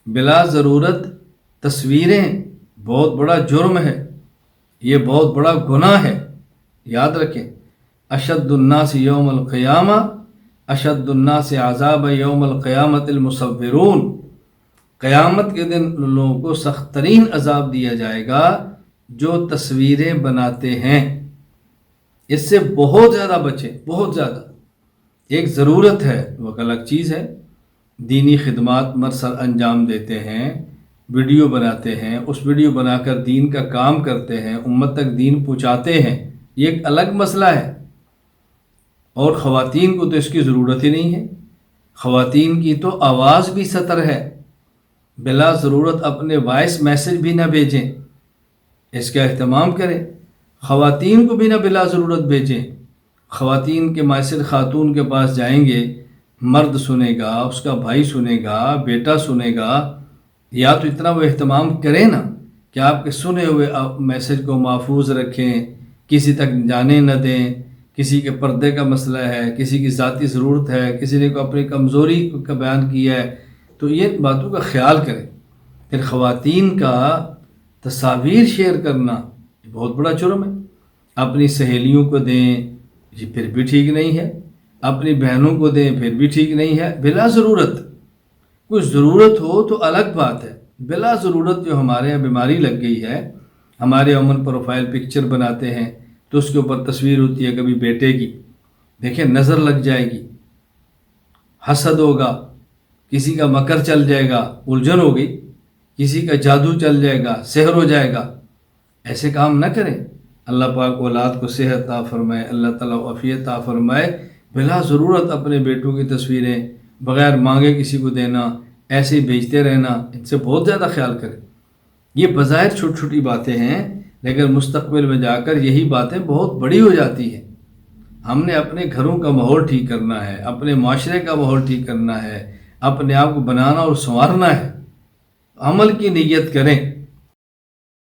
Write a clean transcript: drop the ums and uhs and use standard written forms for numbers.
بلا ضرورت تصویریں بہت بڑا جرم ہے، یہ بہت بڑا گناہ ہے، یاد رکھیں۔ اشد الناس یوم القیامہ، اشد الناس عذاب یوم القیامت المصورون، قیامت کے دن ان لوگوں کو سخت ترین عذاب دیا جائے گا جو تصویریں بناتے ہیں۔ اس سے بہت زیادہ بچیں، بہت زیادہ۔ ایک ضرورت ہے وہ الگ چیز ہے، دینی خدمات مرسل انجام دیتے ہیں، ویڈیو بناتے ہیں، اس ویڈیو بنا کر دین کا کام کرتے ہیں، امت تک دین پہنچاتے ہیں، یہ ایک الگ مسئلہ ہے۔ اور خواتین کو تو اس کی ضرورت ہی نہیں ہے، خواتین کی تو آواز بھی سطر ہے، بلا ضرورت اپنے وائس میسج بھی نہ بھیجیں، اس کا اہتمام کریں۔ خواتین کو بھی نہ بلا ضرورت بھیجیں۔ خواتین کے مائسر خاتون کے پاس جائیں گے، مرد سنے گا، اس کا بھائی سنے گا، بیٹا سنے گا، یا تو اتنا وہ اہتمام کریں نا کہ آپ کے سنے ہوئے میسج کو محفوظ رکھیں، کسی تک جانے نہ دیں۔ کسی کے پردے کا مسئلہ ہے، کسی کی ذاتی ضرورت ہے، کسی نے کو اپنی کمزوری کا بیان کیا ہے، تو یہ باتوں کا خیال کریں۔ پھر خواتین کا تصاویر شیئر کرنا یہ بہت بڑا جرم ہے، اپنی سہیلیوں کو دیں، یہ پھر بھی ٹھیک نہیں ہے، اپنی بہنوں کو دیں، پھر بھی ٹھیک نہیں ہے۔ بلا ضرورت، کچھ ضرورت ہو تو الگ بات ہے، بلا ضرورت جو ہمارے یہاں بیماری لگ گئی ہے، ہمارے عموماً پروفائل پکچر بناتے ہیں تو اس کے اوپر تصویر ہوتی ہے کبھی بیٹے کی، دیکھیں نظر لگ جائے گی، حسد ہوگا، کسی کا مکر چل جائے گا، الجھن ہو گئی، کسی کا جادو چل جائے گا، سحر ہو جائے گا۔ ایسے کام نہ کریں۔ اللہ پاک اولاد کو صحت عطا فرمائے، اللہ تعالیٰ عافیت عطا فرمائے۔ بلا ضرورت اپنے بیٹوں کی تصویریں بغیر مانگے کسی کو دینا، ایسے ہی بھیجتے رہنا، ان سے بہت زیادہ خیال کریں۔ یہ بظاہر چھوٹی چھوٹی باتیں ہیں، لیکن مستقبل میں جا کر یہی باتیں بہت بڑی ہو جاتی ہیں۔ ہم نے اپنے گھروں کا ماحول ٹھیک کرنا ہے، اپنے معاشرے کا ماحول ٹھیک کرنا ہے، اپنے آپ کو بنانا اور سنوارنا ہے۔ عمل کی نیت کریں۔